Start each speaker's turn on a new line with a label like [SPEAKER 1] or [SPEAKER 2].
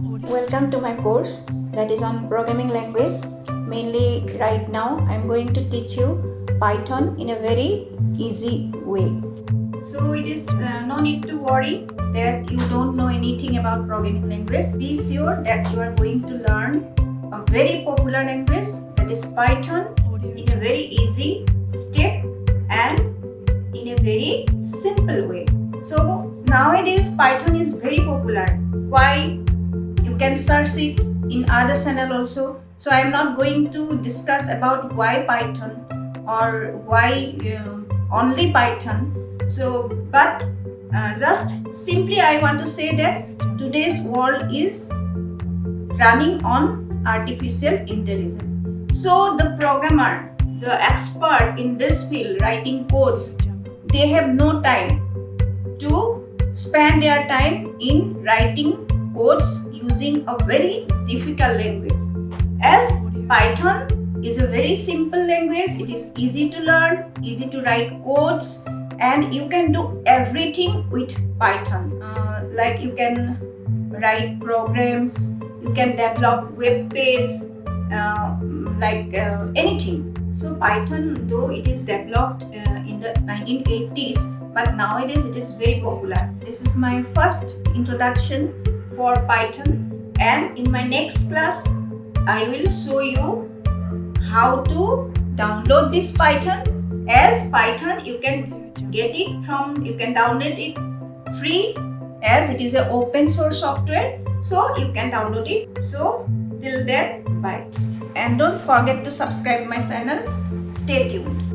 [SPEAKER 1] Welcome to my course that is on programming language. Mainly right now I am going to teach you Python in a very easy way. So it is no need to worry that you don't know anything about programming language. Be sure that you are going to learn a very popular language, that is Python, in a very easy step and in a very simple way. So nowadays Python is very popular. Why? You can search it in other channel also. So I am not going to discuss about why Python or why only Python. So but just simply I want to say that today's world is running on artificial intelligence. So the programmer, the expert in this field writing codes, they have no time to spend their time in writing codes using a very difficult language. As Python is a very simple language, it is easy to learn, easy to write codes, and you can do everything with Python. Like you can write programs, you can develop web pages, anything. So Python, though it is developed in the 1980s, but nowadays it is very popular. This is my first introduction for Python, and in my next class I will show you how to download this Python. As Python you can get it from, you can download it free, as it is an open source software, so you can download it. So till then, bye, and don't forget to subscribe my channel. Stay tuned.